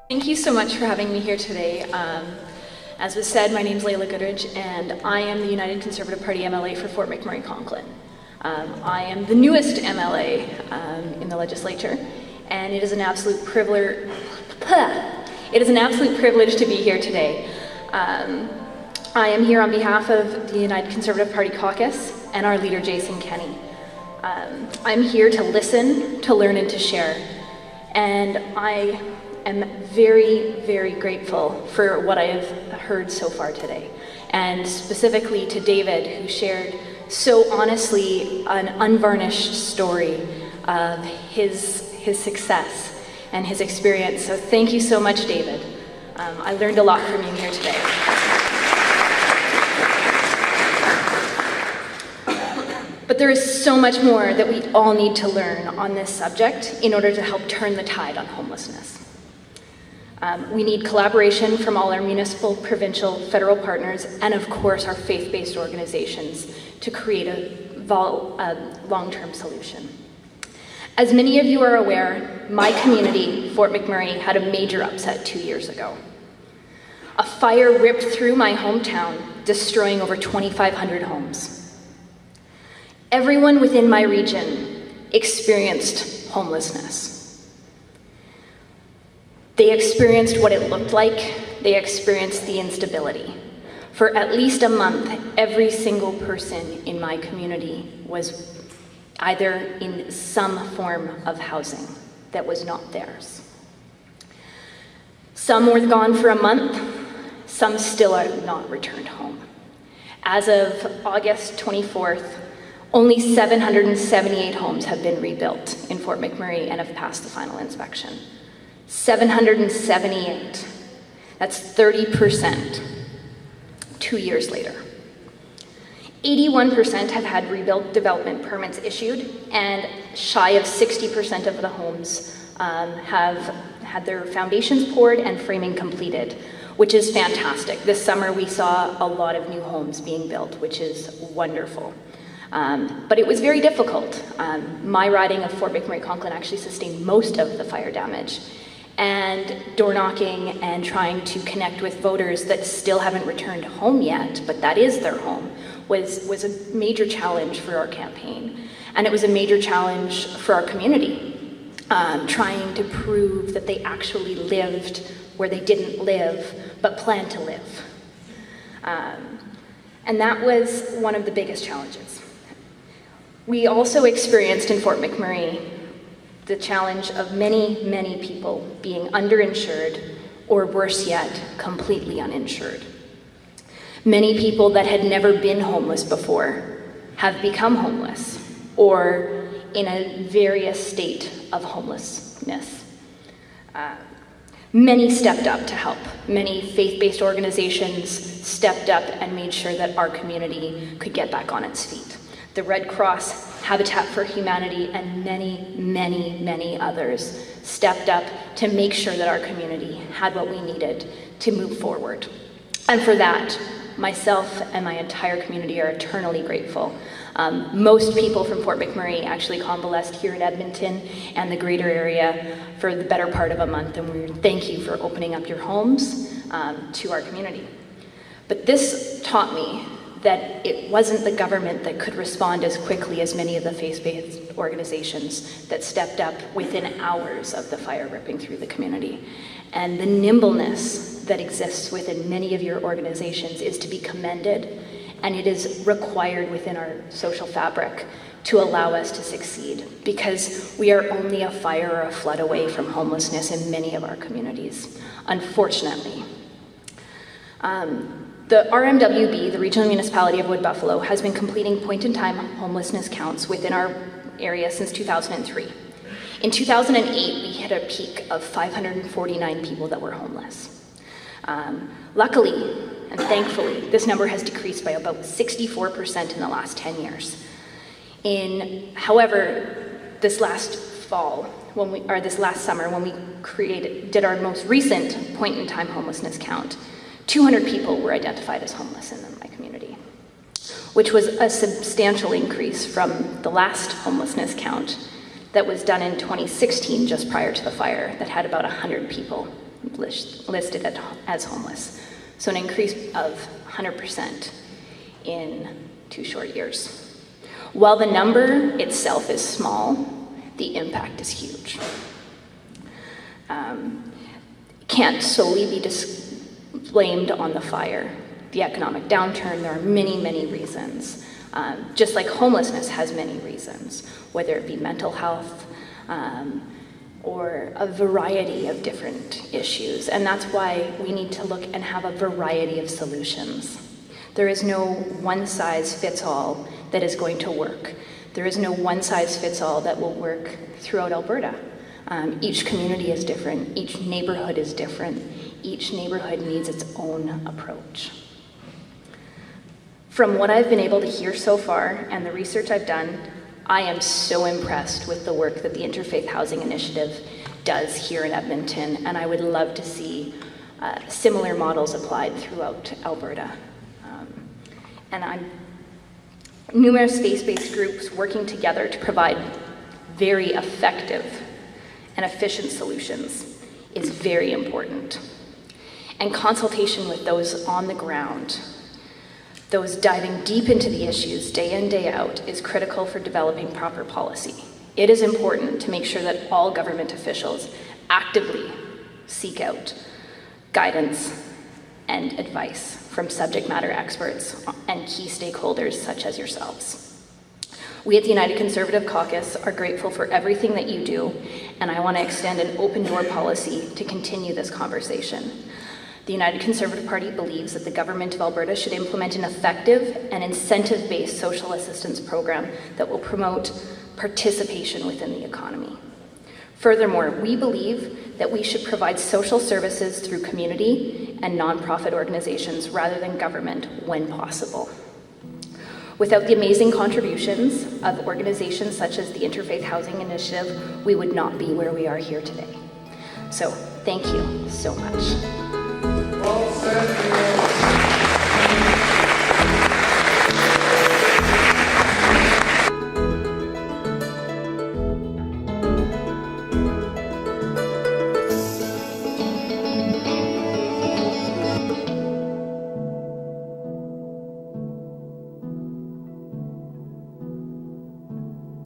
Thank you so much for having me here today. As was said, my name is Laila Goodridge, and I am the United Conservative Party MLA for Fort McMurray-Conklin. I am the newest MLA in the legislature, and it is an absolute privilege. To be here today. I am here on behalf of the United Conservative Party caucus and our leader, Jason Kenney. I'm here to listen, to learn, and to share. And I am very, very grateful for what I have heard so far today. And specifically to David, who shared so honestly an unvarnished story of his success and his experience. So thank you so much, David. I learned a lot from you here today. But there is so much more that we all need to learn on this subject in order to help turn the tide on homelessness. We need collaboration from all our municipal, provincial, federal partners, and of course our faith-based organizations to create a long-term solution. As many of you are aware, my community, Fort McMurray, had a major upset 2 years ago. A fire ripped through my hometown, destroying over 2,500 homes. Everyone within my region experienced homelessness. They experienced what it looked like. They experienced the instability. For at least a month, every single person in my community was either in some form of housing that was not theirs. Some were gone for a month, some still are not returned home. As of August 24th, only 778 homes have been rebuilt in Fort McMurray and have passed the final inspection. 778, that's 30%, 2 years later. 81% have had rebuild development permits issued, and shy of 60% of the homes have had their foundations poured and framing completed, which is fantastic. This summer we saw a lot of new homes being built, which is wonderful. But it was very difficult. My riding of Fort McMurray-Conklin actually sustained most of the fire damage. And door knocking and trying to connect with voters that still haven't returned home yet, but that is their home, was a major challenge for our campaign. And it was a major challenge for our community, trying to prove that they actually lived where they didn't live, but planned to live. And that was one of the biggest challenges. We also experienced in Fort McMurray the challenge of many, many people being underinsured, or worse yet, completely uninsured. Many people that had never been homeless before have become homeless, or in a various state of homelessness. Many stepped up to help. Many faith-based organizations stepped up and made sure that our community could get back on its feet. The Red Cross, Habitat for Humanity, and many, many, many others stepped up to make sure that our community had what we needed to move forward. And for that, myself and my entire community are eternally grateful. Most people from Fort McMurray actually convalesced here in Edmonton and the greater area for the better part of a month, and we thank you for opening up your homes to our community. But this taught me that it wasn't the government that could respond as quickly as many of the faith-based organizations that stepped up within hours of the fire ripping through the community. And the nimbleness that exists within many of your organizations is to be commended, and it is required within our social fabric to allow us to succeed, because we are only a fire or a flood away from homelessness in many of our communities, unfortunately. The RMWB, the Regional Municipality of Wood Buffalo, has been completing point-in-time homelessness counts within our area since 2003. In 2008, we hit a peak of 549 people that were homeless. Luckily, and thankfully, this number has decreased by about 64% in the last 10 years. However, this last summer, when we did our most recent point-in-time homelessness count, 200 people were identified as homeless in my community, which was a substantial increase from the last homelessness count that was done in 2016, just prior to the fire, that had about 100 people listed as homeless. So an increase of 100% in 2 short years. While the number itself is small, the impact is huge. Can't solely be blamed on the fire. The economic downturn, there are many, many reasons. Just like homelessness has many reasons, whether it be mental health or a variety of different issues. And that's why we need to look and have a variety of solutions. There is no one-size-fits-all that is going to work. There is no one-size-fits-all that will work throughout Alberta. Each community is different, each neighborhood is different, each neighborhood needs its own approach. From what I've been able to hear so far and the research I've done, I am so impressed with the work that the Interfaith Housing Initiative does here in Edmonton, and I would love to see similar models applied throughout Alberta. Numerous faith-based groups working together to provide very effective and efficient solutions is very important. And consultation with those on the ground, those diving deep into the issues day in, day out, is critical for developing proper policy. It is important to make sure that all government officials actively seek out guidance and advice from subject matter experts and key stakeholders such as yourselves. We at the United Conservative Caucus are grateful for everything that you do, and I want to extend an open door policy to continue this conversation. The United Conservative Party believes that the Government of Alberta should implement an effective and incentive-based social assistance program that will promote participation within the economy. Furthermore, we believe that we should provide social services through community and nonprofit organizations rather than government when possible. Without the amazing contributions of organizations such as the Interfaith Housing Initiative, we would not be where we are here today. So, thank you so much.